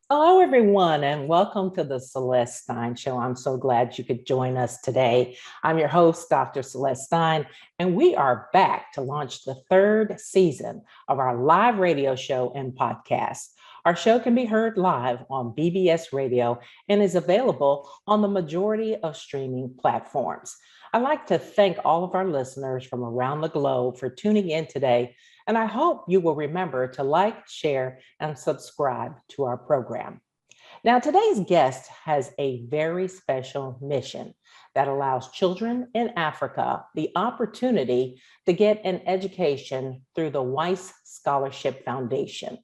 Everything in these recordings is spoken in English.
Hello, everyone, and welcome to the Celeste Stein Show. I'm so glad you could join us today. I'm your host, Dr. Celeste Stein, and we are back to launch the third season of our live radio show and podcast. Our show can be heard live on BBS Radio and is available on the majority of streaming platforms. I'd like to thank all of our listeners from around the globe for tuning in today, and I hope you will remember to like, share, and subscribe to our program. Now, today's guest has a very special mission that allows children in Africa the opportunity to get an education through the Weiss Scholarship Foundation.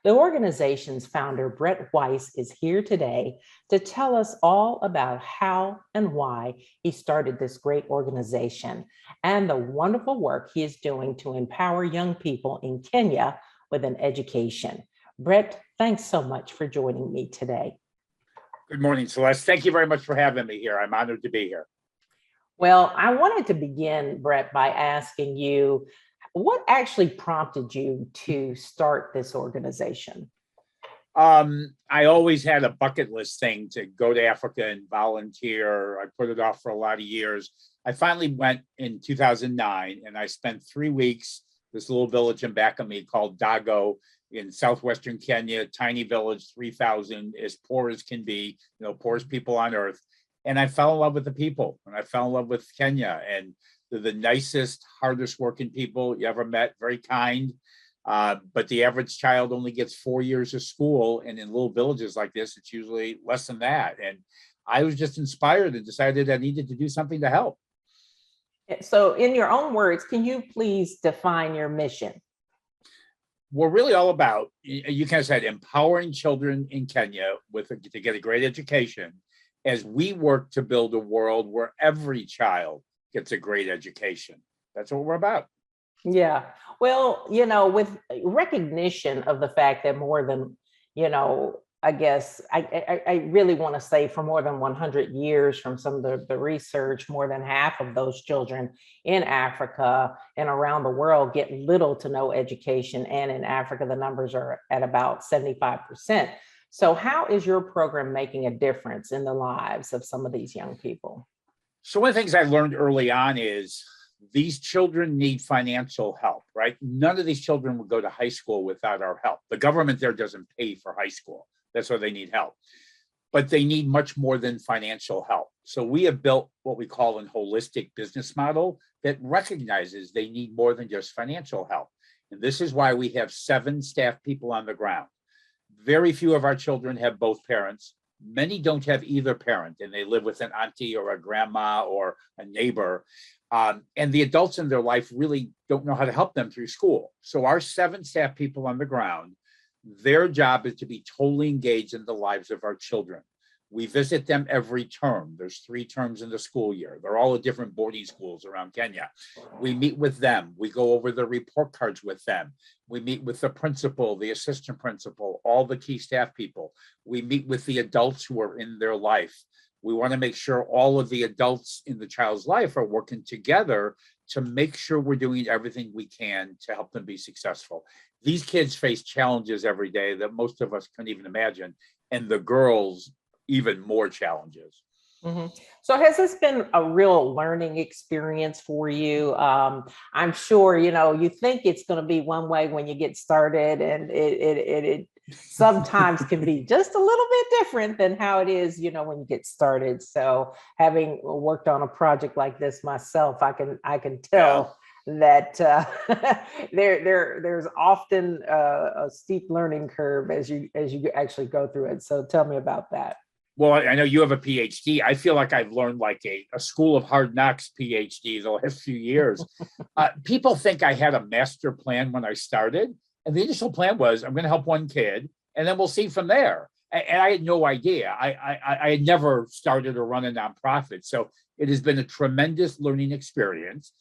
The organization's founder, Brett Weiss, is here today to tell us all about how and why he started this great organization and the wonderful work he is doing to empower young people in Kenya with an education. Brett, thanks so much for joining me today. Good morning, Celeste. Thank you very much for having me here. I'm honored to be here. Well, I wanted to begin, Brett, by asking you what actually prompted you to start this organization? I always had a bucket list thing to go to Africa and volunteer. I put it off for a lot of years. I finally went in 2009 and I spent 3 weeks, this little village in back of me called Dago in southwestern Kenya, tiny village, 3,000, as poor as can be, poorest people on earth. And I fell in love with the people and I fell in love with Kenya. And they're the nicest, hardest working people you ever met, very kind. But the average child only gets 4 years of school. And in little villages like this, it's usually less than that. And I was just inspired and decided I needed to do something to help. So in your own words, can you please define your mission? We're really all about, you kind of said, empowering children in Kenya to get a great education as we work to build a world where every child gets a great education. That's what we're about. Yeah. Well, with recognition of the fact that more than, I guess I really want to say for more than 100 years from some of the research, more than half of those children in Africa and around the world get little to no education. And in Africa, the numbers are at about 75%. So how is your program making a difference in the lives of some of these young people? So one of the things I learned early on is these children need financial help, right? None of these children would go to high school without our help. The government there doesn't pay for high school. That's why they need help. But they need much more than financial help. So we have built what we call an holistic business model that recognizes they need more than just financial help. And this is why we have 7 staff people on the ground. Very few of our children have both parents. Many don't have either parent, and they live with an auntie or a grandma or a neighbor. And the adults in their life really don't know how to help them through school. So our 7 staff people on the ground, their job is to be totally engaged in the lives of our children. We visit them every term. There's 3 terms in the school year. They're all at different boarding schools around Kenya. We meet with them. We go over the report cards with them. We meet with the principal, the assistant principal, all the key staff people. We meet with the adults who are in their life. We want to make sure all of the adults in the child's life are working together to make sure we're doing everything we can to help them be successful. These kids face challenges every day that most of us couldn't even imagine. And the girls, even more challenges. Mm-hmm. So has this been a real learning experience for you? I'm sure, you think it's going to be one way when you get started, and it sometimes can be just a little bit different than how it is, when you get started. So having worked on a project like this myself, I can tell that there's often a steep learning curve as you actually go through it. So tell me about that. Well, I know you have a PhD. I feel like I've learned like a school of hard knocks PhD the last few years. People think I had a master plan when I started. And the initial plan was I'm going to help one kid and then we'll see from there. And I had no idea. I had never started or run a nonprofit. So it has been a tremendous learning experience.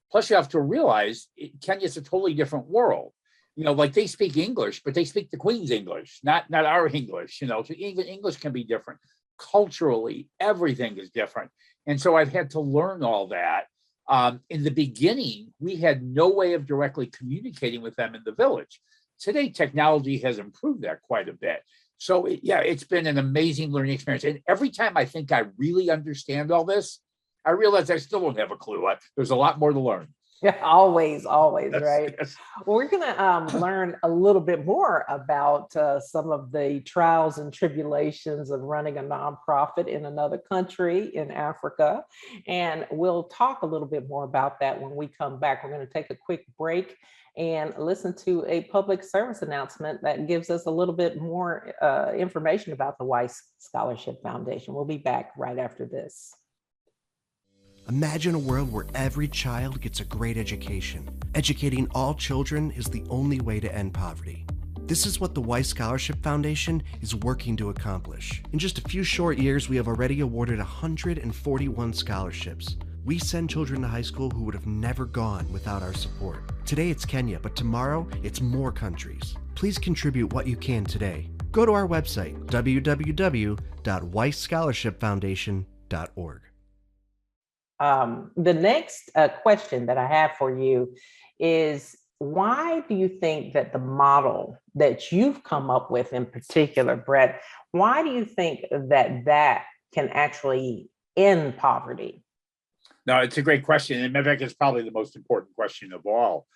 Plus, you have to realize Kenya's a totally different world. Like they speak English, but they speak the Queen's English, not our English, so even English can be different. Culturally, everything is different. And so I've had to learn all that. In the beginning, we had no way of directly communicating with them in the village. Today, technology has improved that quite a bit. So yeah, it's been an amazing learning experience. And every time I think I really understand all this, I realize I still don't have a clue. There's a lot more to learn. Yeah, always, always, Yes, right? yes. Well, we're going to learn a little bit more about some of the trials and tribulations of running a nonprofit in another country in Africa. And we'll talk a little bit more about that when we come back. We're going to take a quick break and listen to a public service announcement that gives us a little bit more information about the Weiss Scholarship Foundation. We'll be back right after this. Imagine a world where every child gets a great education. Educating all children is the only way to end poverty. This is what the Weiss Scholarship Foundation is working to accomplish. In just a few short years, we have already awarded 141 scholarships. We send children to high school who would have never gone without our support. Today it's Kenya, but tomorrow it's more countries. Please contribute what you can today. Go to our website, www.weissscholarshipfoundation.org. The next question that I have for you is, why do you think that the model that you've come up with in particular, Brett, why do you think that that can actually end poverty? No, it's a great question. And in fact, it's probably the most important question of all.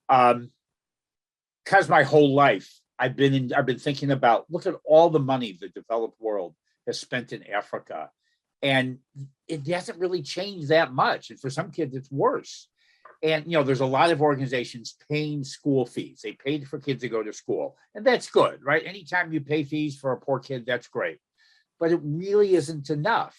Because my whole life I've been thinking about, look at all the money the developed world has spent in Africa. And it hasn't really changed that much. And for some kids, it's worse. And, there's a lot of organizations paying school fees. They paid for kids to go to school. And that's good, right? Anytime you pay fees for a poor kid, that's great. But it really isn't enough.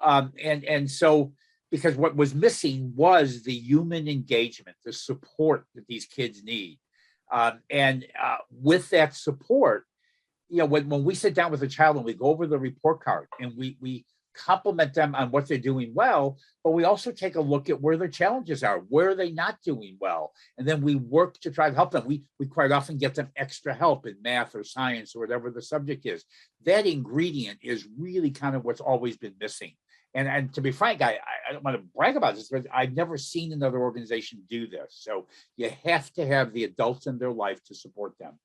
And so, because what was missing was the human engagement, the support that these kids need. With that support, when we sit down with a child and we go over the report card and we compliment them on what they're doing well, but we also take a look at where their challenges are, where are they not doing well, and then we work to try to help them. We quite often get them extra help in math or science or whatever the subject is. That ingredient is really kind of what's always been missing. And to be frank, I don't want to brag about this, but I've never seen another organization do this. So you have to have the adults in their life to support them.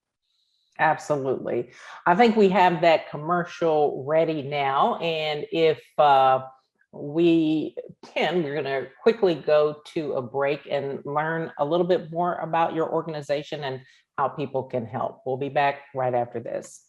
Absolutely. I think we have that commercial ready now. And if we can, we're going to quickly go to a break and learn a little bit more about your organization and how people can help. We'll be back right after this.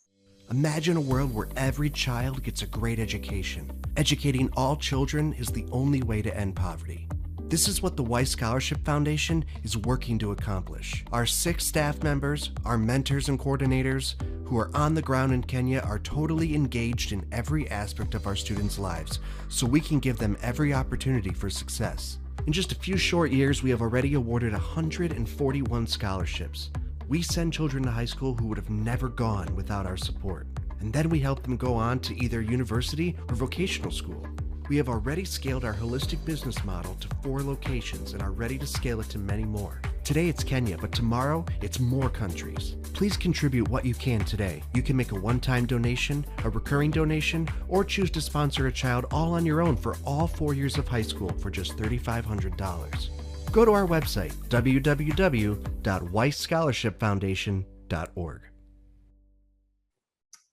Imagine a world where every child gets a great education. Educating all children is the only way to end poverty. This is what the Weiss Scholarship Foundation is working to accomplish. Our 6 staff members, our mentors and coordinators, who are on the ground in Kenya, are totally engaged in every aspect of our students' lives, so we can give them every opportunity for success. In just a few short years, we have already awarded 141 scholarships. We send children to high school who would have never gone without our support. And then we help them go on to either university or vocational school. We have already scaled our holistic business model to 4 locations and are ready to scale it to many more. Today it's Kenya, but tomorrow it's more countries. Please contribute what you can today. You can make a one-time donation, a recurring donation, or choose to sponsor a child all on your own for all 4 years of high school for just $3,500. Go to our website, www.weissscholarshipfoundation.org.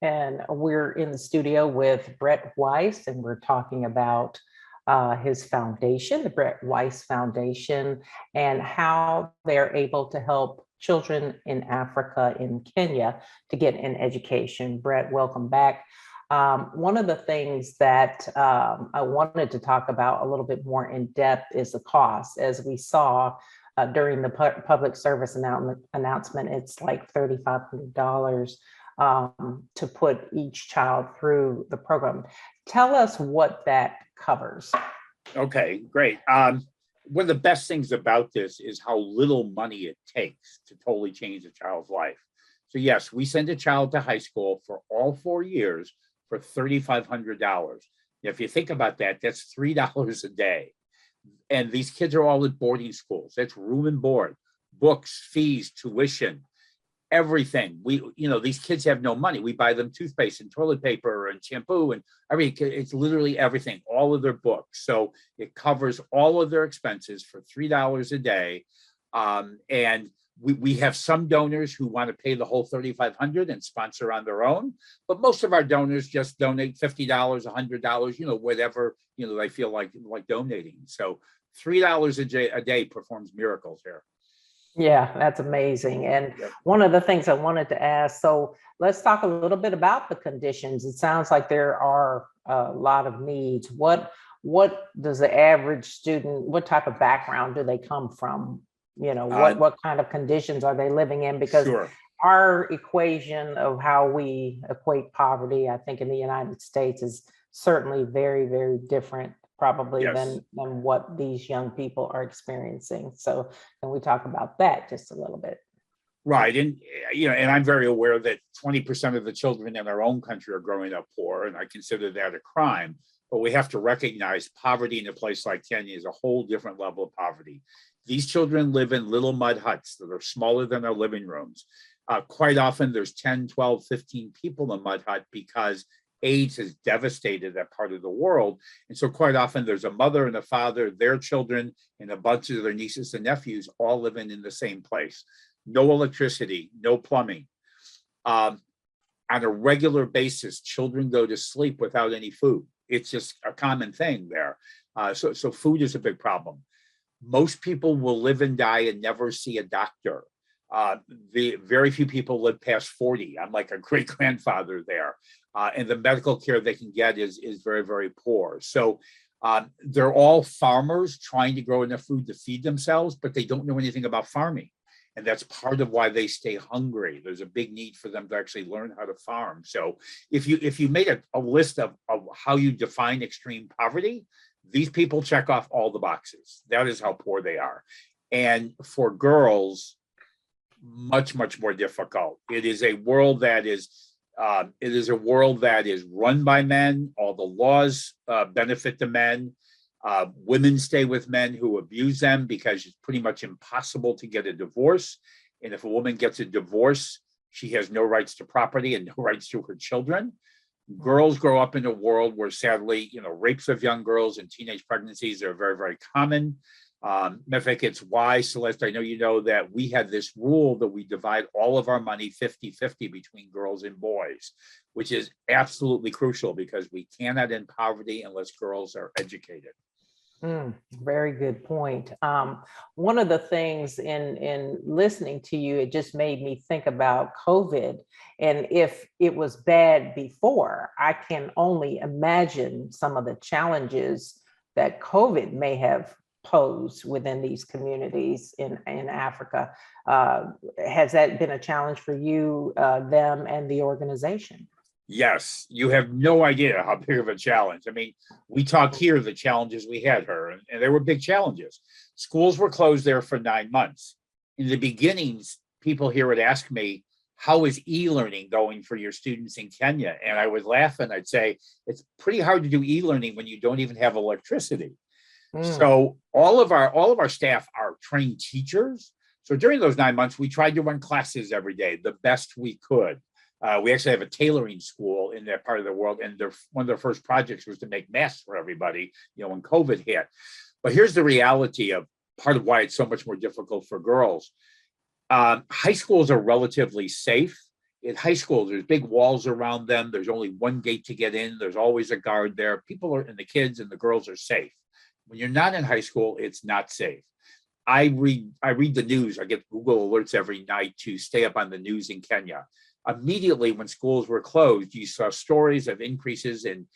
And we're in the studio with Brett Weiss, and we're talking about his foundation, the Brett Weiss Foundation, and how they're able to help children in Africa, in Kenya, to get an education. Brett, welcome back. One of the things that I wanted to talk about a little bit more in depth is the cost. As we saw during the public service announcement, it's like $3,500 to put each child through the program. Tell us what that covers. Okay, great. One of the best things about this is how little money it takes to totally change a child's life. So yes, we send a child to high school for all 4 years for $3,500. If you think about that, that's $3 a day. And these kids are all at boarding schools. That's room and board, books, fees, tuition, everything. These kids have no money. We buy them toothpaste and toilet paper and shampoo and everything. It's literally everything, all of their books. So it covers all of their expenses for $3 a day. And we have some donors who want to pay the whole 3,500 and sponsor on their own, but most of our donors just donate $50, $100, whatever, they feel like donating. So $3 a day performs miracles here. Yeah, that's amazing. And one of the things I wanted to ask, so let's talk a little bit about the conditions. It sounds like there are a lot of needs. What does the average student, what type of background do they come from? What kind of conditions are they living in? Because our equation of how we equate poverty, I think in the United States, is certainly very, very different probably than what these young people are experiencing. So can we talk about that just a little bit? Right. And I'm very aware that 20% of the children in our own country are growing up poor, and I consider that a crime. But we have to recognize poverty in a place like Kenya is a whole different level of poverty. These children live in little mud huts that are smaller than our living rooms. Quite often there's 10, 12, 15 people in a mud hut because AIDS has devastated that part of the world. And so quite often there's a mother and a father, their children, and a bunch of their nieces and nephews all living in the same place. No electricity, no plumbing. On a regular basis, children go to sleep without any food. It's just a common thing there. So food is a big problem. Most people will live and die and never see a doctor. The very few people live past 40. I'm like a great grandfather there. And the medical care they can get is very, very poor. So they're all farmers trying to grow enough food to feed themselves, but they don't know anything about farming. And that's part of why they stay hungry. There's a big need for them to actually learn how to farm. So if you made a list of how you define extreme poverty, these people check off all the boxes. That is how poor they are. And for girls, much, much more difficult. It is a world that is run by men. All the laws benefit the men. Women stay with men who abuse them because it's pretty much impossible to get a divorce. And if a woman gets a divorce, she has no rights to property and no rights to her children. Girls grow up in a world where sadly, rapes of young girls and teenage pregnancies are very, very common. It's why, Celeste, I know you know that we had this rule that we divide all of our money 50-50 between girls and boys, which is absolutely crucial because we cannot end poverty unless girls are educated. Very good point. One of the things in listening to you, it just made me think about COVID. And if it was bad before, I can only imagine some of the challenges that COVID may have posed within these communities in Africa. Has that been a challenge for you, them, and the organization? Yes, you have no idea how big of a challenge. I mean, we talk here the challenges we had her, and there were big challenges. Schools were closed there for 9 months. In the beginnings, people here would ask me, how is e-learning going for your students in Kenya? And I would laugh and I'd say, it's pretty hard to do e-learning when you don't even have electricity. So all of our staff are trained teachers. So during those 9 months, we tried to run classes every day the best we could. We actually have a tailoring school in that part of the world, and one of their first projects was to make masks for everybody, when COVID hit. But here's the reality of part of why it's so much more difficult for girls. High schools are relatively safe. In high schools, there's big walls around them. There's only one gate to get in. There's always a guard there. And the kids and the girls are safe. When you're not in high school, it's not safe. I read the news. I get Google alerts every night to stay up on the news in Kenya. Immediately when schools were closed, you saw stories of increases in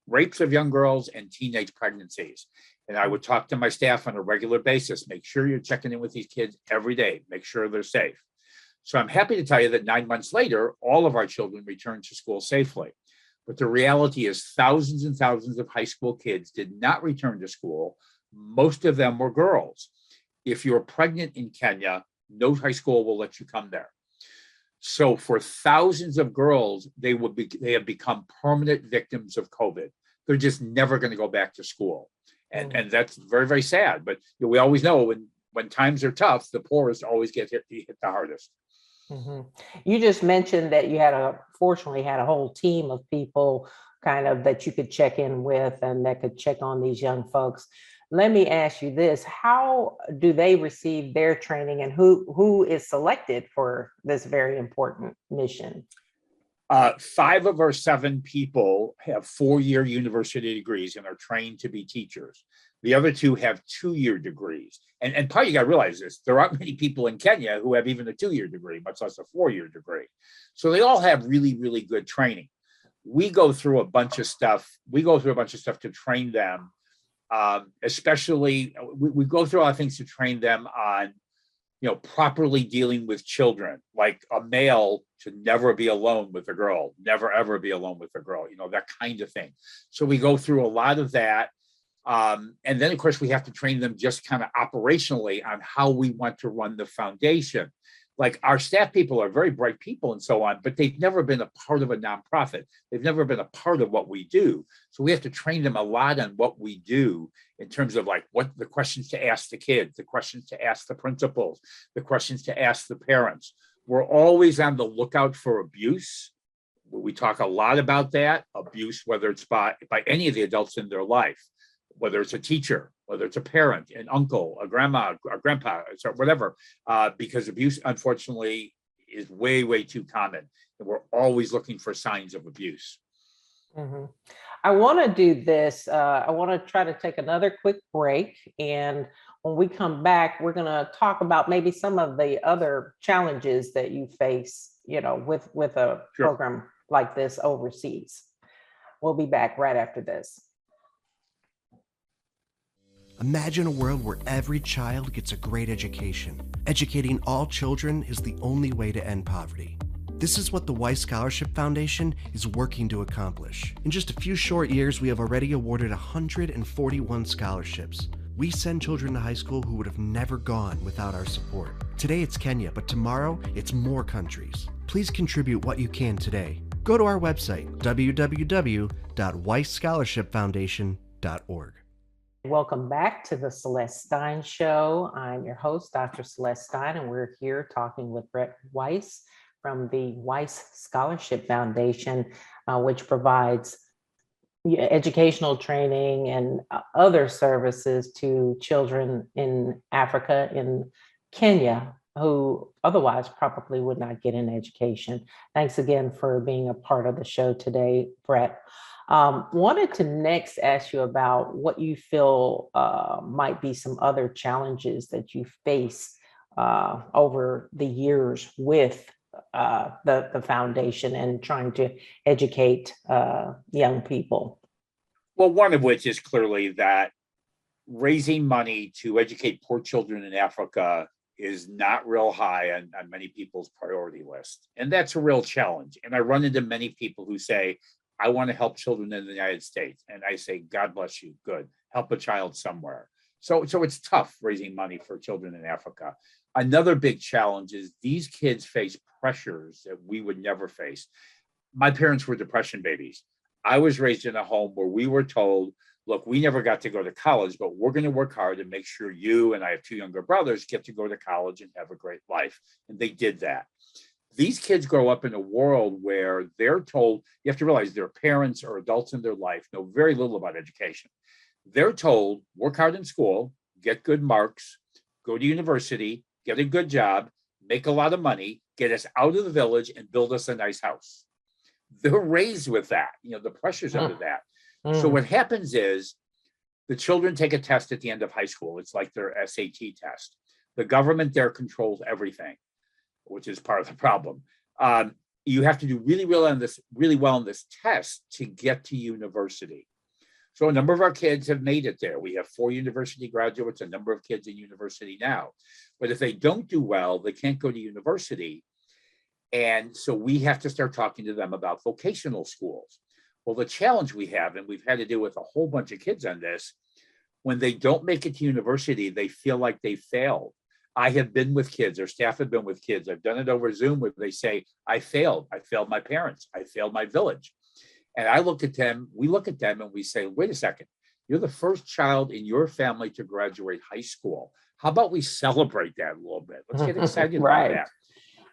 rapes of young girls and teenage pregnancies. And I would talk to my staff on a regular basis, make sure you're checking in with these kids every day, make sure they're safe. So I'm happy to tell you that 9 months later, all of our children returned to school safely. But the reality is thousands and thousands of high school kids did not return to school. Most of them were girls. If you're pregnant in Kenya, no high school will let you come there. So for thousands of girls, they have become permanent victims of COVID. They're just never going to go back to school. And that's very, very sad. But we always know when times are tough, the poorest always get hit the hardest. Mm-hmm. You just mentioned that you fortunately had a whole team of people kind of that you could check in with and that could check on these young folks. let me ask you this. How do they receive their training, and who is selected for this very important mission? 5 of our 7 people have 4-year university degrees and are trained to be teachers. The other 2 have 2-year degrees. And part you got to realize this, there aren't many people in Kenya who have even a 2-year degree, much less a 4-year degree. So they all have really, really good training. We go through a bunch of stuff. To train them, especially we go through a lot of things to train them on, properly dealing with children, like a male should never be alone with a girl, never, ever be alone with a girl, that kind of thing. So we go through a lot of that. And then, of course, we have to train them just kind of operationally on how we want to run the foundation. Like our staff people are very bright people and so on, but they've never been a part of a nonprofit. They've never been a part of what we do. So we have to train them a lot on what we do in terms of like what the questions to ask the kids, the questions to ask the principals, the questions to ask the parents. We're always on the lookout for abuse. We talk a lot about that, abuse, whether it's by any of the adults in their life, whether it's a teacher, whether it's a parent, an uncle, a grandma, a grandpa, or whatever, because abuse, unfortunately, is way, way too common. And we're always looking for signs of abuse. Mm-hmm. I want to do this. I want to try to take another quick break. And when we come back, we're going to talk about maybe some of the other challenges that you face, with a program like this overseas. We'll be back right after this. Imagine a world where every child gets a great education. Educating all children is the only way to end poverty. This is what the Weiss Scholarship Foundation is working to accomplish. In just a few short years, we have already awarded 141 scholarships. We send children to high school who would have never gone without our support. Today it's Kenya, but tomorrow it's more countries. Please contribute what you can today. Go to our website, www.weissscholarshipfoundation.org. Welcome back to the Celeste Stein Show. I'm your host, Dr. Celeste Stein, and we're here talking with Brett Weiss from the Weiss Scholarship Foundation, which provides educational training and other services to children in Africa, in Kenya, who otherwise probably would not get an education. Thanks again for being a part of the show today, Brett. Wanted to next ask you about what you feel might be some other challenges that you face over the years with the foundation and trying to educate young people. Well, one of which is clearly that raising money to educate poor children in Africa is not real high on many people's priority list. And that's a real challenge. And I run into many people who say, I want to help children in the United States. And I say, God bless you. Good. Help a child somewhere. So it's tough raising money for children in Africa. Another big challenge is these kids face pressures that we would never face. My parents were depression babies. I was raised in a home where we were told, look, we never got to go to college, but we're going to work hard and make sure you, and I have 2 younger brothers, get to go to college and have a great life. And they did that. These kids grow up in a world where they're told, you have to realize their parents or adults in their life know very little about education. They're told, work hard in school, get good marks, go to university, get a good job, make a lot of money, get us out of the village and build us a nice house. They're raised with that, the pressures under that. So what happens is the children take a test at the end of high school. It's like their SAT test. The government there controls everything, which is part of the problem. You have to do really well on this test to get to university. So a number of our kids have made it there. We have 4 university graduates, a number of kids in university now. But if they don't do well, they can't go to university. And so we have to start talking to them about vocational schools. Well, the challenge we have, and we've had to deal with a whole bunch of kids on this, when they don't make it to university, they feel like they failed. I have been with kids, or staff have been with kids. I've done it over Zoom where they say, I failed my parents. I failed my village. And I look at them, we look at them and we say, wait a second, you're the first child in your family to graduate high school. How about we celebrate that a little bit? Let's get excited about that.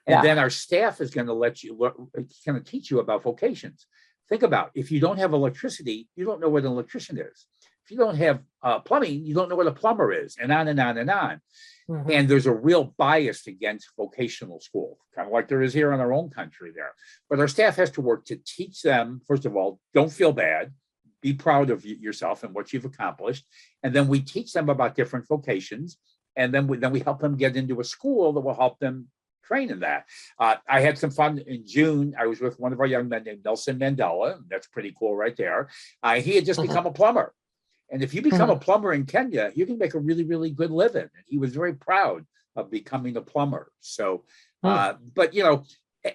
And then our staff is going to let you look, it's going to teach you about vocations. Think about, if you don't have electricity, you don't know what an electrician is. if you don't have plumbing, you don't know what a plumber is, and on and on and on. Mhm. And there's a real bias against vocational school, kind of like there is here in our own country there. But our staff has to work to teach them, first of all, don't feel bad, be proud of yourself and what you've accomplished. And then we teach them about different vocations. And then we help them get into a school that will help them train in that. I had some fun in June. I was with one of our young men named Nelson Mandela. That's pretty cool right there. He had just become a plumber. And if you become a plumber in Kenya, you can make a really, really good living. And he was very proud of becoming a plumber. So, but, you know,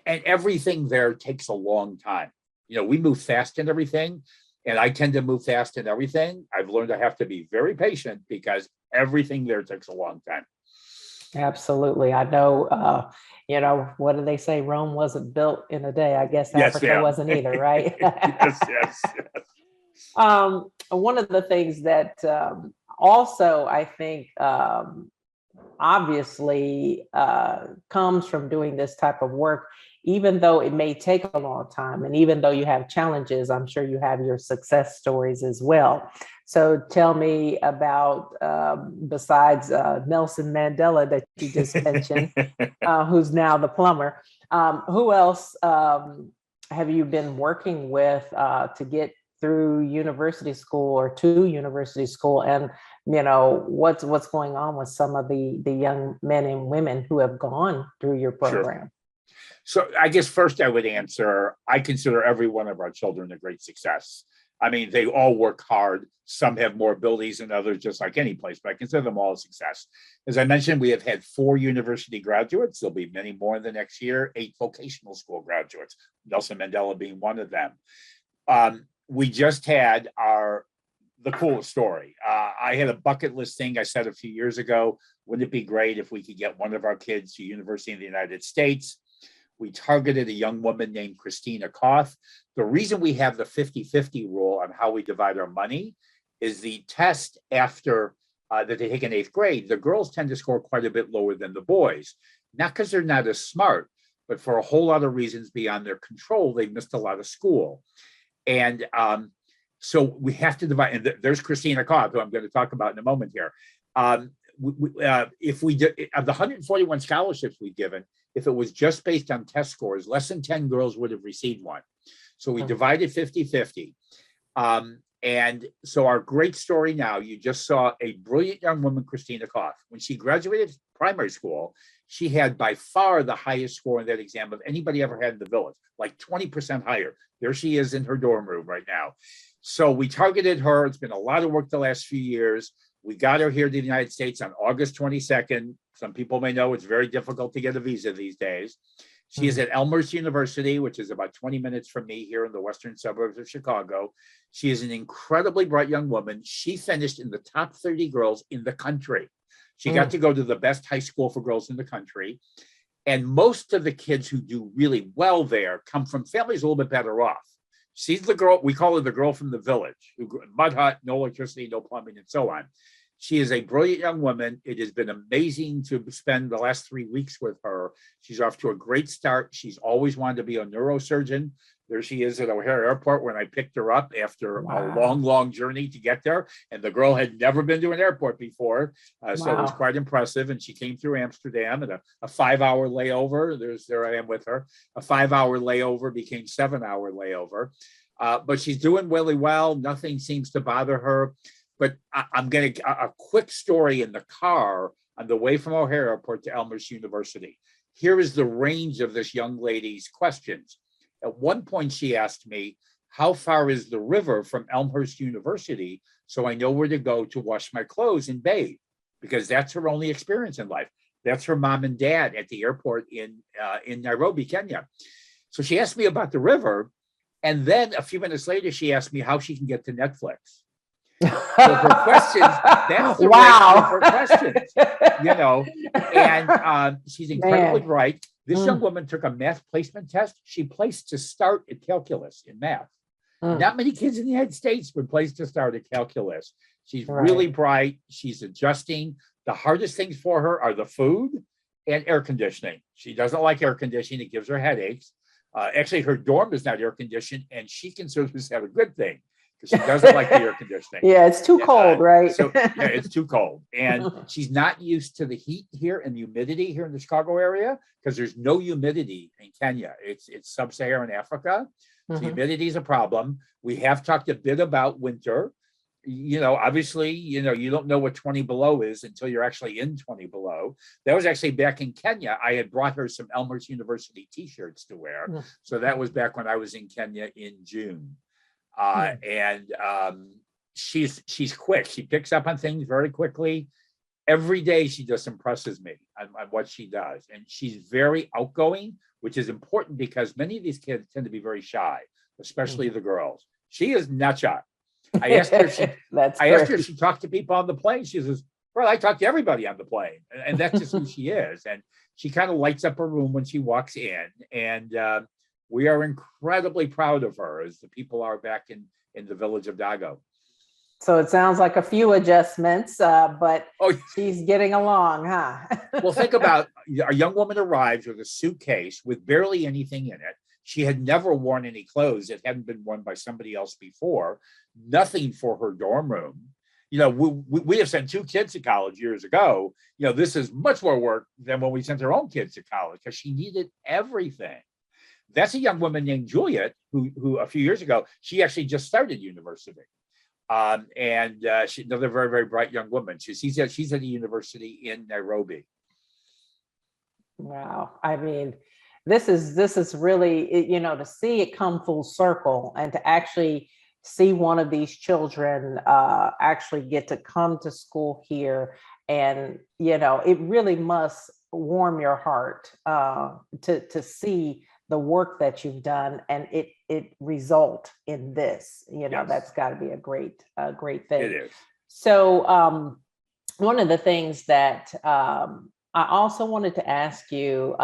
and everything there takes a long time. You know, we move fast in everything, and I tend to move fast in everything. I've learned I have to be very patient because everything there takes a long time. Absolutely. I know, you know, what do they say? Rome wasn't built in a day. I guess Yes, Africa ma'am. wasn't either, right? Yes. One of the things that also I think obviously comes from doing this type of work, even though it may take a long time, and even though you have challenges, I'm sure you have your success stories as well. So tell me about, besides Nelson Mandela that you just mentioned, who's now the plumber, who else have you been working with to get through university school or to university school? And, you know, what's going on with some of the young men and women who have gone through your program? Sure. So I guess first I would answer, I consider every one of our children a great success. I mean, they all work hard. Some have more abilities than others, just like any place, but I consider them all a success. As I mentioned, we have had 4 university graduates. There'll be many more in the next year, 8 vocational school graduates, Nelson Mandela being one of them. We just had the coolest story. I had a bucket list thing I said a few years ago. Wouldn't it be great if we could get one of our kids to university in the United States? We targeted a young woman named Christina Koth. The reason we have the 50-50 rule on how we divide our money is the test after that they take in 8th grade, the girls tend to score quite a bit lower than the boys. Not because they're not as smart, but for a whole lot of reasons beyond their control. They missed a lot of school. And so we have to divide, and there's Christina Koth, who I'm going to talk about in a moment here. If we did, of the 141 scholarships we've given, if it was just based on test scores, less than 10 girls would have received one. So we divided 50-50. And so our great story now, you just saw a brilliant young woman, Christina Koth. When she graduated primary school, she had by far the highest score in that exam of anybody ever had in the village, like 20% higher. There she is in her dorm room right now. So we targeted her. It's been a lot of work the last few years. We got her here to the United States on August 22nd. Some people may know it's very difficult to get a visa these days. She is at Elmhurst University, which is about 20 minutes from me here in the western suburbs of Chicago. She is an incredibly bright young woman. She finished in the top 30 girls in the country. She got to go to the best high school for girls in the country. And most of the kids who do really well there come from families a little bit better off. She's the girl, we call her the girl from the village, who mud hut, no electricity, no plumbing, and so on. She is a brilliant young woman. It has been amazing to spend the last 3 weeks with her. She's off to a great start. She's always wanted to be a neurosurgeon. There she is at O'Hare Airport when I picked her up after a long, long journey to get there. And the girl had never been to an airport before. So it was quite impressive. And she came through Amsterdam and a 5-hour layover. There I am with her. A 5-hour layover became 7-hour layover. But she's doing really well. Nothing seems to bother her. But I'm going to a quick story in the car on the way from O'Hare Airport to Elmhurst University. Here is the range of this young lady's questions. At one point, she asked me, how far is the river from Elmhurst University so I know where to go to wash my clothes and bathe? Because that's her only experience in life. That's her mom and dad at the airport in Nairobi, Kenya. So she asked me about the river. And then a few minutes later, she asked me how she can get to Netflix. So her questions, that's the range of her questions, you know, and she's incredibly bright. This young woman took a math placement test. She placed to start at calculus in math. Not many kids in the United States were placed to start at calculus. She's really bright. She's adjusting. The hardest things for her are the food and air conditioning. She doesn't like air conditioning. It gives her headaches. Actually, her dorm is not air conditioned, and she considers that a good thing, because she doesn't like the air conditioning. Yeah, it's too cold, right? So yeah, it's too cold. And she's not used to the heat here and humidity here in the Chicago area because there's no humidity in Kenya. It's sub-Saharan Africa. So humidity is a problem. We have talked a bit about winter. Obviously, you don't know what 20 below is until you're actually in 20 below. That was actually back in Kenya. I had brought her some Elmhurst University t-shirts to wear. So that was back when I was in Kenya in June. And she's quick. She picks up on things very quickly. Every day she just impresses me on what she does. And she's very outgoing, which is important because many of these kids tend to be very shy, especially the girls. She is not shy. I asked her if she talked to people on the plane. She says, well, I talk to everybody on the plane. And that's just who she is. And she kind of lights up her room when she walks in. And we are incredibly proud of her, as the people are back in the village of Dago. So it sounds like a few adjustments, but she's getting along, huh? Well, think about a young woman arrives with a suitcase with barely anything in it. She had never worn any clothes that hadn't been worn by somebody else before, nothing for her dorm room. We have sent 2 kids to college years ago. This is much more work than when we sent our own kids to college because she needed everything. That's a young woman named Juliet, who a few years ago, she actually just started university. And she's another very, very bright young woman. She's at a university in Nairobi. Wow. I mean, this is really, to see it come full circle and to actually see one of these children actually get to come to school here. And, it really must warm your heart to see the work that you've done and it result in this. Yes. That's got to be a great thing. It is. So one of the things that I also wanted to ask you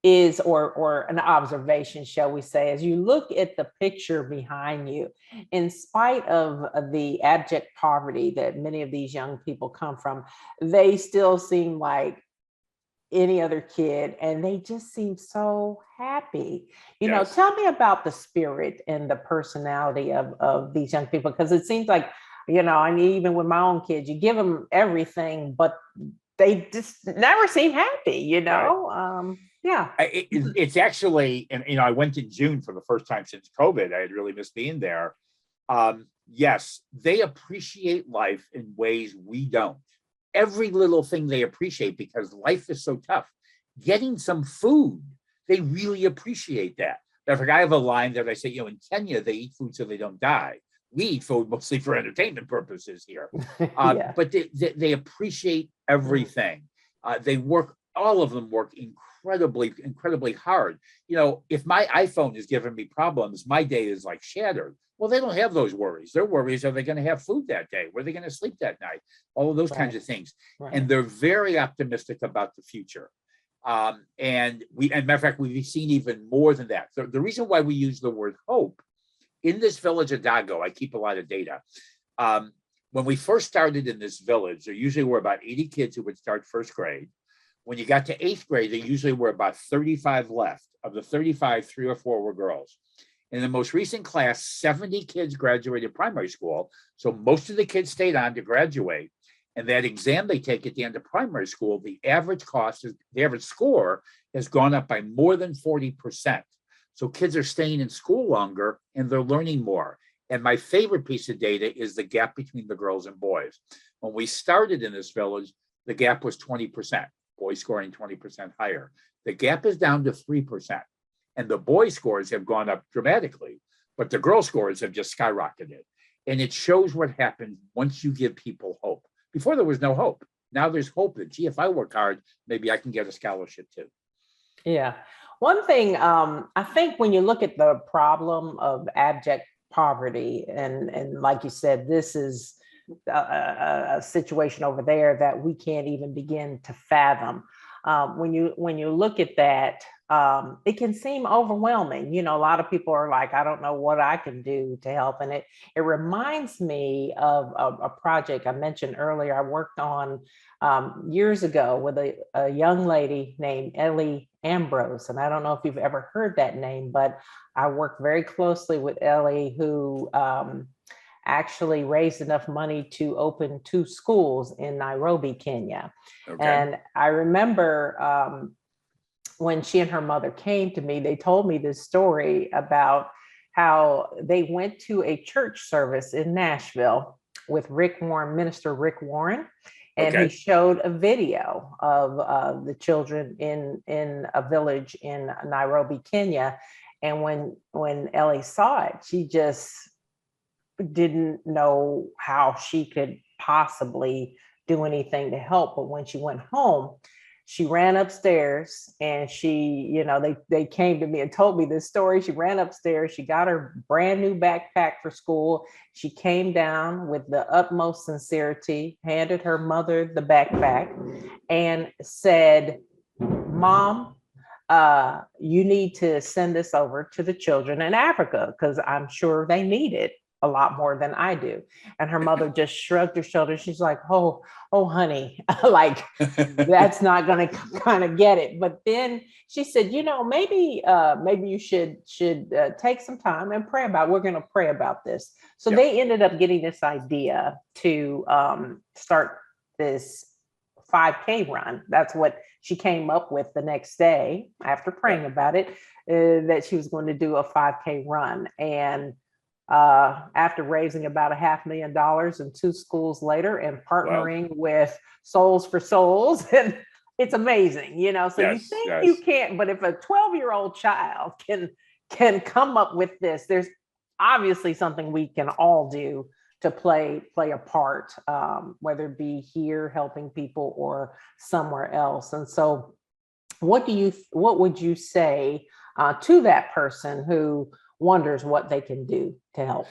is, or an observation, shall we say, as you look at the picture behind you, in spite of the abject poverty that many of these young people come from, they still seem like any other kid, and they just seem so happy. Yes. Tell me about the spirit and the personality of these young people, because it seems like, I mean, even with my own kids, you give them everything, but they just never seem happy, Right. Yeah. It's actually, and I went in June for the first time since COVID. I had really missed being there. Yes, they appreciate life in ways we don't. Every little thing they appreciate because life is so tough. Getting some food, they really appreciate that. In fact, I have a line that I say, in Kenya, they eat food so they don't die. We eat food mostly for entertainment purposes here. Yeah. But they appreciate everything. All of them work incredibly hard. If my iPhone is giving me problems, my day is like shattered. Well, they don't have those worries. Their worries are they going to have food that day? Where are they going to sleep that night? All of those kinds of things. Right. And they're very optimistic about the future. And matter of fact, we've seen even more than that. The reason why we use the word hope in this village of Dago, I keep a lot of data. When we first started in this village, there usually were about 80 kids who would start first grade. When you got to 8th grade, there usually were about 35 left. Of the 35, 3 or 4 were girls. In the most recent class, 70 kids graduated primary school. So most of the kids stayed on to graduate. And that exam they take at the end of primary school, the average score has gone up by more than 40%. So kids are staying in school longer and they're learning more. And my favorite piece of data is the gap between the girls and boys. When we started in this village, the gap was 20%, boys scoring 20% higher. The gap is down to 3%. And the boy scores have gone up dramatically, but the girl scores have just skyrocketed. And it shows what happens once you give people hope. Before there was no hope. Now there's hope that, gee, if I work hard, maybe I can get a scholarship too. Yeah. One thing, I think when you look at the problem of abject poverty, and like you said, this is a situation over there that we can't even begin to fathom. when you look at that, it can seem overwhelming. You know, a lot of people are like, I don't know what I can do to help. And it reminds me of a project I mentioned earlier. I worked on years ago with a young lady named Ellie Ambrose. And I don't know if you've ever heard that name, but I worked very closely with Ellie, who actually raised enough money to open 2 schools in Nairobi, Kenya. Okay. And I remember when she and her mother came to me, they told me this story about how they went to a church service in Nashville with Rick Warren, Minister Rick Warren, and Okay. he showed a video of the children in a village in Nairobi, Kenya. And when Ellie saw it, she just didn't know how she could possibly do anything to help. But when she went home, she ran upstairs and she, you know, they came to me and told me this story. She ran upstairs, she got her brand new backpack for school. She came down with the utmost sincerity, handed her mother the backpack and said, Mom, you need to send this over to the children in Africa because I'm sure they need it a lot more than I do. And her mother just shrugged her shoulders. She's like, oh, honey, like that's not going to kind of get it. But then she said, you know, maybe you should take some time and pray about it. We're going to pray about this. So Yep. they ended up getting this idea to start this 5K run. That's what she came up with the next day after praying about it, that she was going to do a 5K run. And after raising about $500,000 and 2 schools later and partnering with Souls for Souls. And it's amazing, you know, so you think you can't, but if a 12-year-old child can come up with this, there's obviously something we can all do to play a part, whether it be here helping people or somewhere else. And so what would you say to that person who wonders what they can do to help?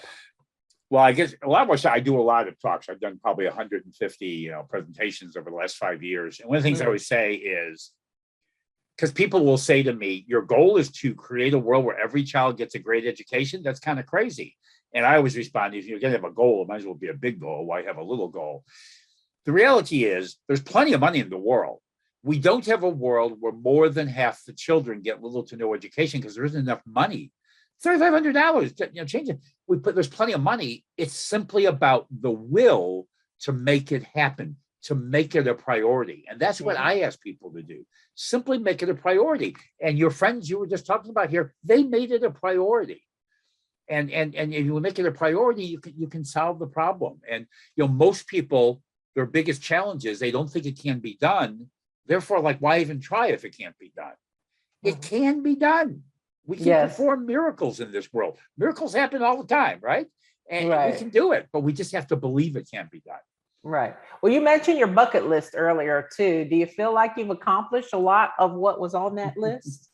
Well, I guess a lot of what I do a lot of talks. I've done probably 150 presentations over the last 5 years. And one of the things I always say is, because people will say to me, your goal is to create a world where every child gets a great education. That's kind of crazy. And I always respond, if you're going to have a goal, it might as well be a big goal. Why have a little goal? The reality is there's plenty of money in the world. We don't have a world where more than half the children get little to no education because there isn't enough money. $3,500, change it. There's plenty of money. It's simply about the will to make it happen, to make it a priority. And that's what I ask people to do. Simply make it a priority. And your friends you were just talking about here, they made it a priority. And if you make it a priority, you can solve the problem. And most people, their biggest challenge is they don't think it can be done. Therefore, like, why even try if it can't be done? It can be done. We can perform miracles in this world. Miracles happen all the time, right? And we can do it, but we just have to believe it can be done. Right. Well, you mentioned your bucket list earlier too. Do you feel like you've accomplished a lot of what was on that list?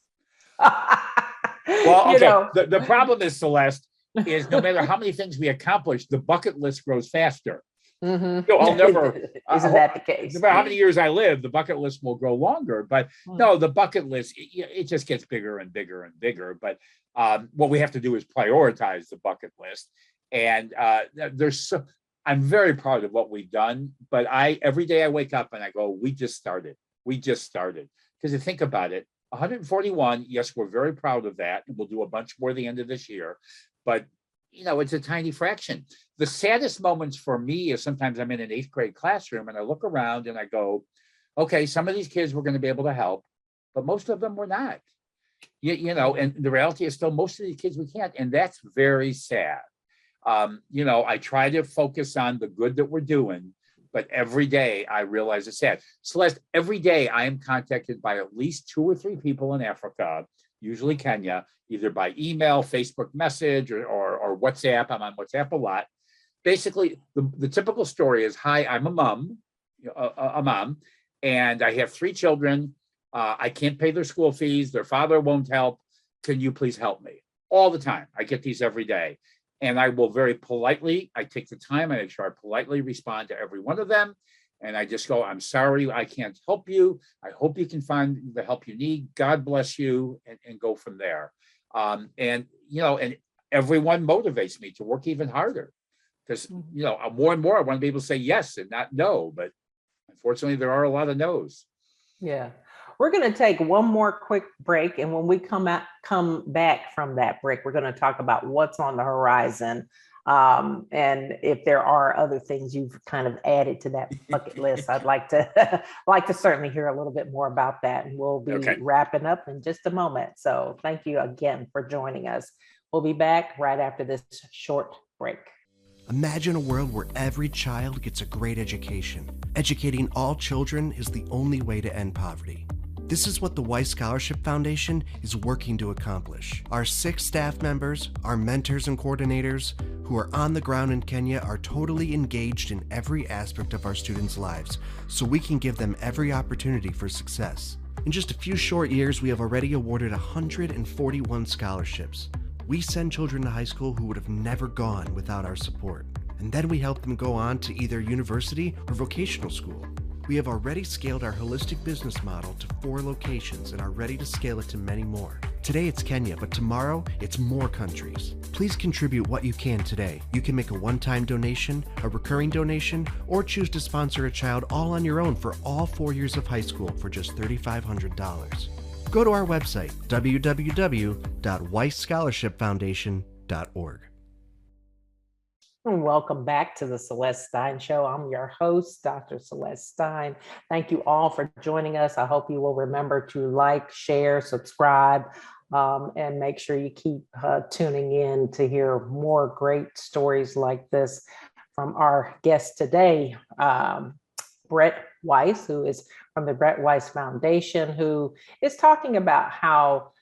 Well, okay. The problem is, Celeste, is no matter how many things we accomplish, the bucket list grows faster. I'll never. Isn't that the case? No matter how many years I live, the bucket list will grow longer. But no, the bucket list, it just gets bigger and bigger and bigger. But what we have to do is prioritize the bucket list. And I'm very proud of what we've done. But every day I wake up and I go, we just started. Because you think about it, 141, yes, we're very proud of that. And we'll do a bunch more at the end of this year. But it's a tiny fraction. The saddest moments for me is sometimes I'm in an 8th grade classroom and I look around and I go, okay, some of these kids we're going to be able to help, but most of them we're not. And the reality is still most of these kids we can't. And that's very sad. I try to focus on the good that we're doing, but every day I realize it's sad. Celeste, every day I am contacted by at least 2 or 3 people in Africa, usually Kenya, either by email, Facebook message, or WhatsApp. I'm on WhatsApp a lot. Basically, the typical story is, hi, I'm a mom, and I have 3 children. I can't pay their school fees. Their father won't help. Can you please help me? All the time. I get these every day. And I will very politely, I take the time, I make sure I politely respond to every one of them. And I just go, I'm sorry, I can't help you. I hope you can find the help you need. God bless you, and go from there. And everyone motivates me to work even harder because, more and more I want to be able to say yes and not no. But unfortunately, there are a lot of no's. Yeah. We're going to take one more quick break. And when we come back from that break, we're going to talk about what's on the horizon. And if there are other things you've kind of added to that bucket list, I'd like to certainly hear a little bit more about that. And we'll be wrapping up in just a moment. So thank you again for joining us. We'll be back right after this short break. Imagine a world where every child gets a great education. Educating all children is the only way to end poverty. This is what the Weiss Scholarship Foundation is working to accomplish. Our 6 staff members, our mentors and coordinators, who are on the ground in Kenya, are totally engaged in every aspect of our students' lives, so we can give them every opportunity for success. In just a few short years, we have already awarded 141 scholarships. We send children to high school who would have never gone without our support. And then we help them go on to either university or vocational school. We have already scaled our holistic business model to 4 locations and are ready to scale it to many more. Today it's Kenya, but tomorrow it's more countries. Please contribute what you can today. You can make a one-time donation, a recurring donation, or choose to sponsor a child all on your own for all 4 years of high school for just $3,500. Go to our website, www.weissscholarshipfoundation.org. And welcome back to the Celeste Stein Show. I'm your host, Dr. Celeste Stein. Thank you all for joining us. I hope you will remember to like, share, subscribe, and make sure you keep tuning in to hear more great stories like this from our guest today, Brett Weiss, who is from the Brett Weiss Foundation, who is talking about how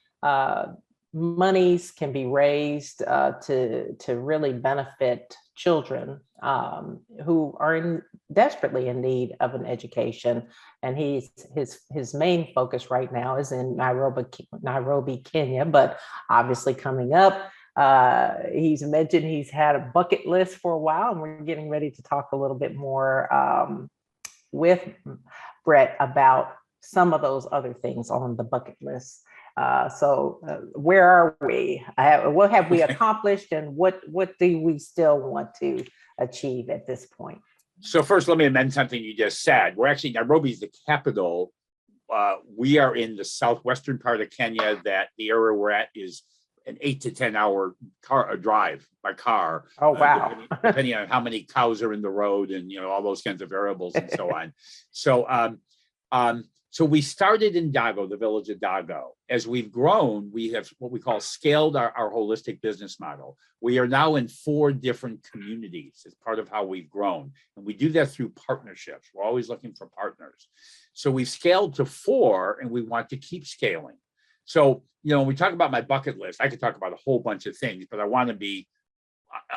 monies can be raised to really benefit children who are desperately in need of an education. And his main focus right now is in Nairobi, Kenya, but obviously coming up, he's mentioned he's had a bucket list for a while, and we're getting ready to talk a little bit more with Brett about some of those other things on the bucket list. So where are we? What have we accomplished, and what do we still want to achieve at this point? So first, let me amend something you just said. We're actually, Nairobi is the capital. We are in the southwestern part of Kenya. That the area we're at is an 8 to 10 hour drive by car. Oh, wow. Depending on how many cows are in the road and, all those kinds of variables and so on. So we started in Dago, the village of Dago. As we've grown, we have what we call scaled our holistic business model. We are now in 4 different communities as part of how we've grown. And we do that through partnerships. We're always looking for partners. So we've scaled to 4, and we want to keep scaling. So, when we talk about my bucket list, I could talk about a whole bunch of things, but I want to be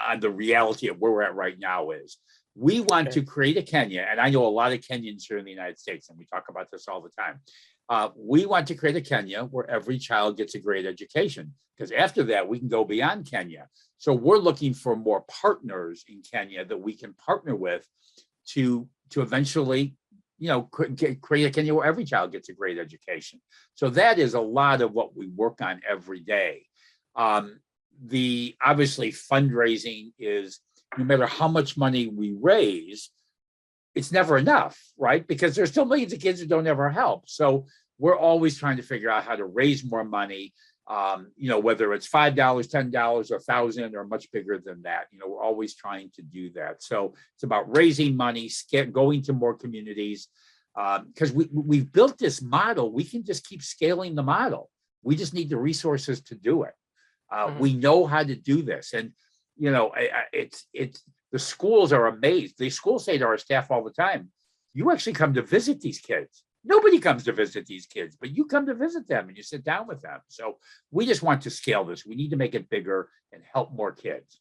on the reality of where we're at right now is. We want to create a Kenya, and I know a lot of Kenyans here in the United States, and we talk about this all the time. We want to create a Kenya where every child gets a great education, because after that, we can go beyond Kenya. So we're looking for more partners in Kenya that we can partner with to eventually, create a Kenya where every child gets a great education. So that is a lot of what we work on every day. The obviously fundraising is, no matter how much money we raise, it's never enough, right? Because there's still millions of kids who don't ever help. So we're always trying to figure out how to raise more money, whether it's $5, $10, or $1,000, or much bigger than that. We're always trying to do that. So it's about raising money, going to more communities, because we've built this model. We can just keep scaling the model. We just need the resources to do it. We know how to do this. And it's the schools are amazed. The schools say to our staff all the time, you actually come to visit these kids. Nobody comes to visit these kids, but you come to visit them and you sit down with them. So we just want to scale this. We need to make it bigger and help more kids.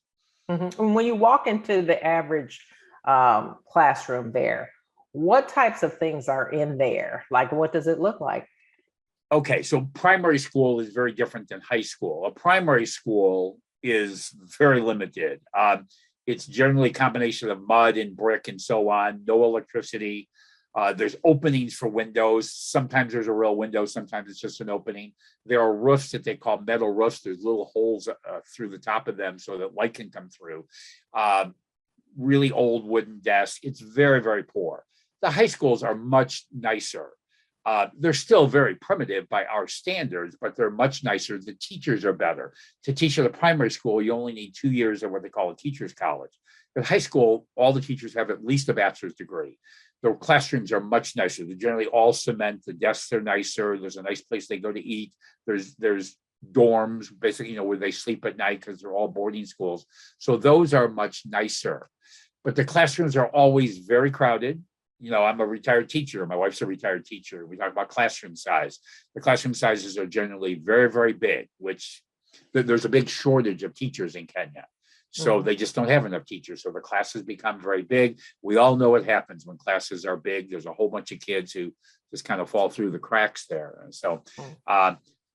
Mm-hmm. And when you walk into the average classroom there, what types of things are in there? Like, what does it look like? Okay, so primary school is very different than high school. A primary school is very limited. It's generally a combination of mud and brick and so on, no electricity. There's openings for windows. Sometimes there's a real window, sometimes it's just an opening. There are roofs that they call metal roofs. There's little holes through the top of them so that light can come through. Really old wooden desks. It's very, very poor. The high schools are much nicer. They're still very primitive by our standards, but they're much nicer. The teachers are better. To teach at a primary school, you only need 2 years of what they call a teacher's college. At high school, all the teachers have at least a bachelor's degree. The classrooms are much nicer. They're generally all cement. The desks are nicer. There's a nice place they go to eat. There's dorms, basically, where they sleep at night because they're all boarding schools. So those are much nicer. But the classrooms are always very crowded. I'm a retired teacher. My wife's a retired teacher. We talk about classroom size. The classroom sizes are generally very, very big, which there's a big shortage of teachers in Kenya. So they just don't have enough teachers. So the classes become very big. We all know what happens when classes are big. There's a whole bunch of kids who just kind of fall through the cracks there. So,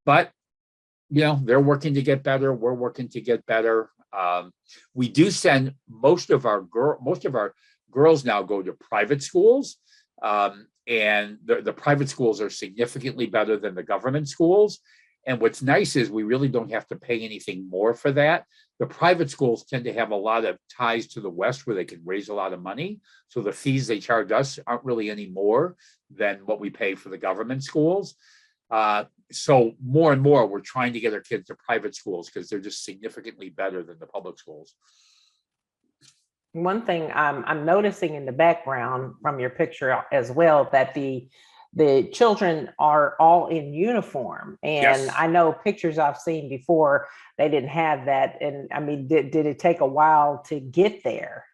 but, they're working to get better. We're working to get better. We do send most of our girls now go to private schools. And the private schools are significantly better than the government schools. And what's nice is we really don't have to pay anything more for that. The private schools tend to have a lot of ties to the West where they can raise a lot of money. So the fees they charge us aren't really any more than what we pay for the government schools. So more and more, we're trying to get our kids to private schools because they're just significantly better than the public schools. One thing I'm noticing in the background from your picture as well, that the children are all in uniform. And Yes. I know pictures I've seen before, they didn't have that. And I mean, did it take a while to get there,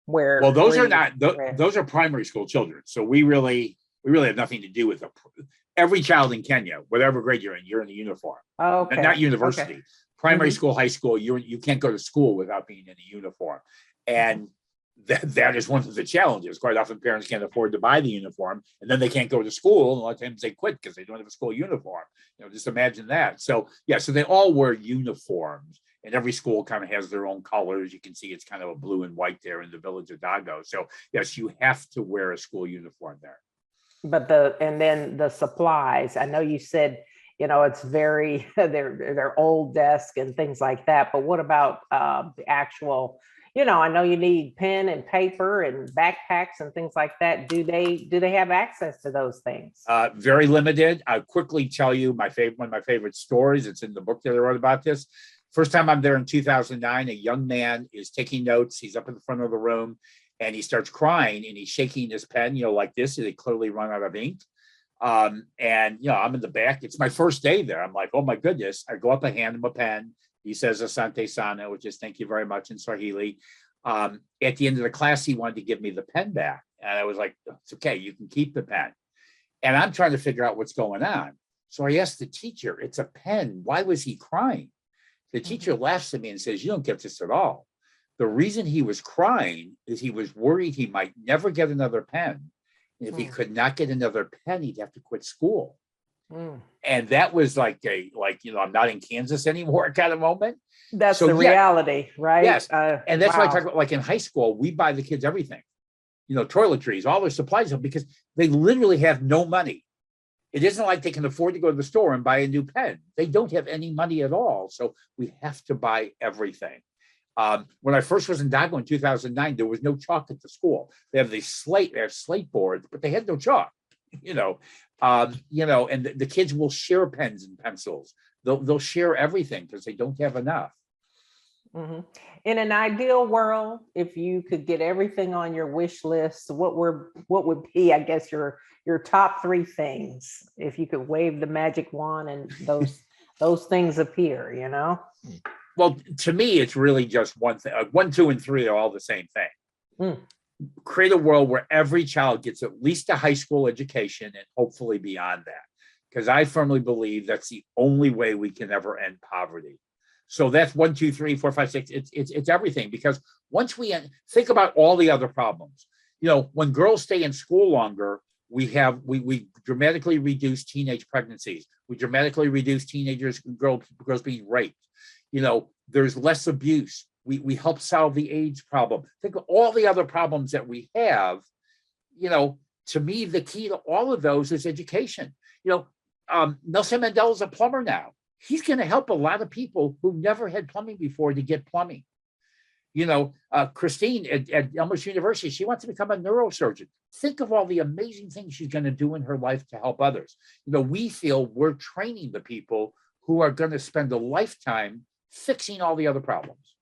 where? Well, those where are not, those are primary school children. So we really have nothing to do with them. Every child in Kenya, whatever grade you're in a uniform. Oh, okay. Not university. Okay. Primary school, high school, you can't go to school without being in a uniform. And that is one of the challenges. Quite often parents can't afford to buy the uniform, and then they can't go to school. And a lot of times they quit because they don't have a school uniform. Just imagine that. So so they all wear uniforms, and every school kind of has their own colors. You can see it's kind of a blue and white there in the village of Dago. So yes, you have to wear a school uniform there. But and then the supplies, I know you said, it's very, they're old desks and things like that. But what about the actual, I know you need pen and paper and backpacks and things like that. Do they have access to those things? Very limited. I'll quickly tell you one of my favorite stories. It's in the book that I wrote about this. First time I'm there in 2009, a young man is taking notes. He's up in the front of the room and he starts crying and he's shaking his pen, like this. They clearly run out of ink. And I'm in the back. It's my first day there. I'm like, oh my goodness. I go up and hand him a pen. He says Asante Sana, which is thank you very much in Swahili. At the end of the class, he wanted to give me the pen back. And I was like, it's okay, you can keep the pen. And I'm trying to figure out what's going on. So I asked the teacher, it's a pen. Why was he crying? The teacher laughs at me and says, you don't get this at all. The reason he was crying is he was worried he might never get another pen. And if he could not get another pen, he'd have to quit school. And that was like I'm not in Kansas anymore kind of moment. That's the reality, right? Yes. And that's why I talk about, like in high school, we buy the kids everything, toiletries, all their supplies, because they literally have no money. It isn't like they can afford to go to the store and buy a new pen. They don't have any money at all. So we have to buy everything. When I first was in Dago in 2009, there was no chalk at the school. They have slate boards, but they had no chalk, and the kids will share pens and pencils. They'll share everything because they don't have enough. Mm-hmm. In an ideal world, if you could get everything on your wish list, what would be, I guess, your top 3 things if you could wave the magic wand and those things appear, Well, to me, it's really just one thing. 1, 2, and 3 are all the same thing. Create a world where every child gets at least a high school education and hopefully beyond that. Because I firmly believe that's the only way we can ever end poverty. So that's 1, 2, 3, 4, 5, 6. It's everything. Because once we think about all the other problems, when girls stay in school longer, we dramatically reduce teenage pregnancies. We dramatically reduce girls being raped. There's less abuse. We help solve the AIDS problem. Think of all the other problems that we have. To me, the key to all of those is education. Nelson Mandela's a plumber now. He's going to help a lot of people who never had plumbing before to get plumbing. Christine at Elmhurst University, she wants to become a neurosurgeon. Think of all the amazing things she's going to do in her life to help others. We feel we're training the people who are going to spend a lifetime fixing all the other problems.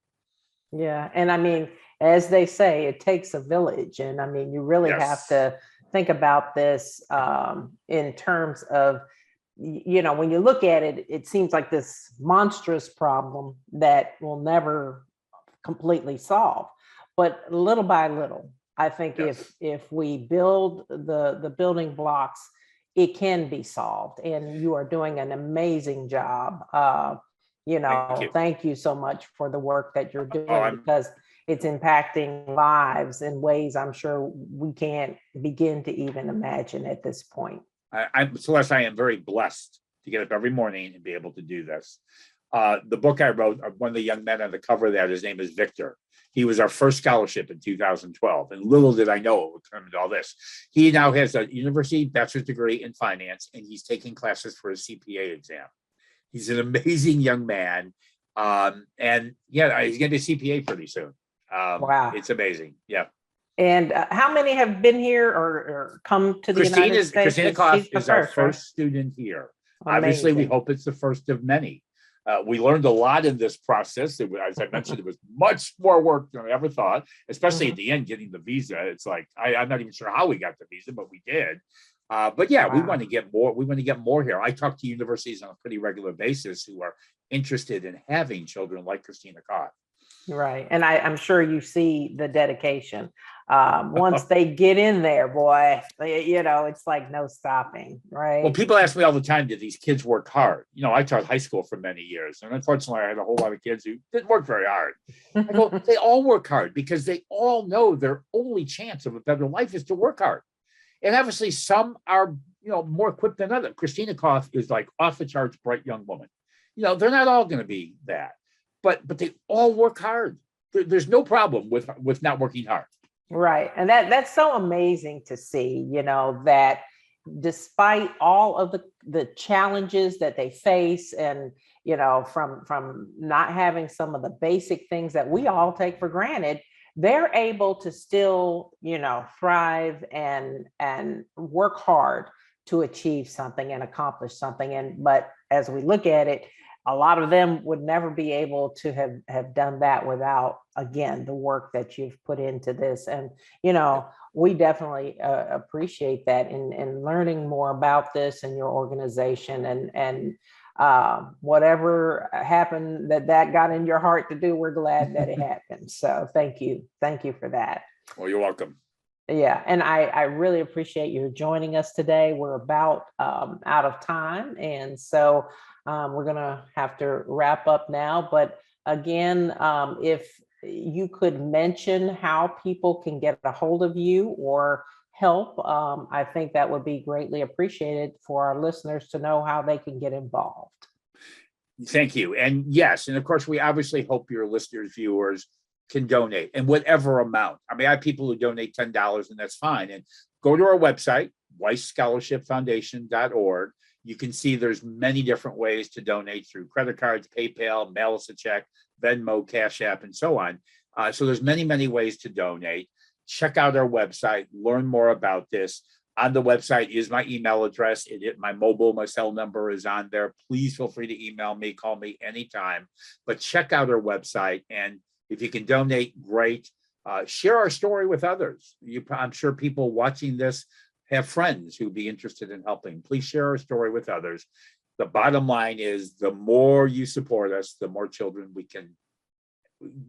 Yeah. And I mean, as they say, it takes a village. And I mean, you really have to think about this in terms of, when you look at it, it seems like this monstrous problem that will never completely solve. But little by little, I think if we build the building blocks, it can be solved. And you are doing an amazing job. Thank you so much for the work that you're doing, because it's impacting lives in ways I'm sure we can't begin to even imagine at this point. Celeste, I am very blessed to get up every morning and be able to do this. The book I wrote, one of the young men on the cover of that, his name is Victor. He was our first scholarship in 2012. And little did I know it would come into all this. He now has a university bachelor's degree in finance, and he's taking classes for his CPA exam. He's an amazing young man. He's going to be a CPA pretty soon. Wow. It's amazing. Yeah. And how many have been here or come to the United States? Christina Koff is our first student here. Amazing. Obviously, we hope it's the first of many. We learned a lot in this process. As I mentioned, it was much more work than I ever thought, especially at the end, getting the visa. It's like, I'm not even sure how we got the visa, but we did. We want to get more. We want to get more here. I talk to universities on a pretty regular basis who are interested in having children like Christina Koff. Right. And I'm sure you see the dedication. Once they get in there, boy, it's like no stopping, right? Well, people ask me all the time, did these kids work hard? I taught high school for many years. And unfortunately, I had a whole lot of kids who didn't work very hard. I go, they all work hard because they all know their only chance of a better life is to work hard. And obviously, some are, more equipped than others. Christina Koff is like off the charts, bright young woman. They're not all going to be that. But they all work hard. There's no problem with not working hard. Right. And that's so amazing to see, that despite all of the challenges that they face and, from not having some of the basic things that we all take for granted, they're able to still, thrive and work hard to achieve something and accomplish something. But as we look at it, a lot of them would never be able to have done that without, again, the work that you've put into this. And, we definitely appreciate that in learning more about this and your organization and whatever happened that got in your heart to do, we're glad that it happened. So thank you. Thank you for that. Well, you're welcome. Yeah. And I really appreciate you joining us today. We're about out of time. And so we're going to have to wrap up now. But again, if you could mention how people can get a hold of you or help, I think that would be greatly appreciated for our listeners to know how they can get involved. Thank you. And yes, and of course, we obviously hope your listeners, viewers can donate in whatever amount. I mean, I have people who donate $10 and that's fine. And go to our website, weissscholarshipfoundation.org. You can see there's many different ways to donate through credit cards, PayPal, mail us a check, Venmo, Cash App, and so on. So there's many, many ways to donate. Check out our website, learn more about this. On the website is my email address. My mobile, my cell number is on there. Please feel free to email me, call me anytime. But check out our website. And if you can donate, great. Share our story with others. I'm sure people watching this have friends who'd be interested in helping. Please share our story with others. The bottom line is the more you support us, the more children we can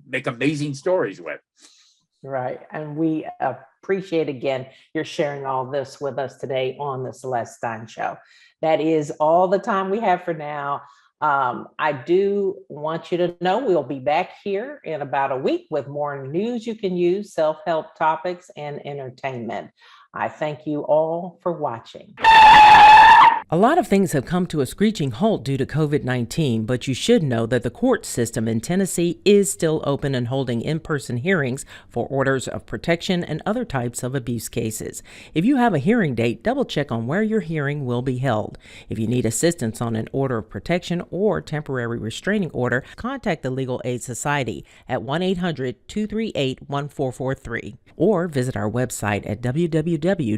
make amazing stories with. Right. And we appreciate, again, your sharing all this with us today on the Celeste Stein Show. That is all the time we have for now. I do want you to know we'll be back here in about a week with more news you can use, self-help topics, and entertainment. I thank you all for watching. A lot of things have come to a screeching halt due to COVID-19, but you should know that the court system in Tennessee is still open and holding in-person hearings for orders of protection and other types of abuse cases. If you have a hearing date, double check on where your hearing will be held. If you need assistance on an order of protection or temporary restraining order, contact the Legal Aid Society at 1-800-238-1443 or visit our website at www.las.org.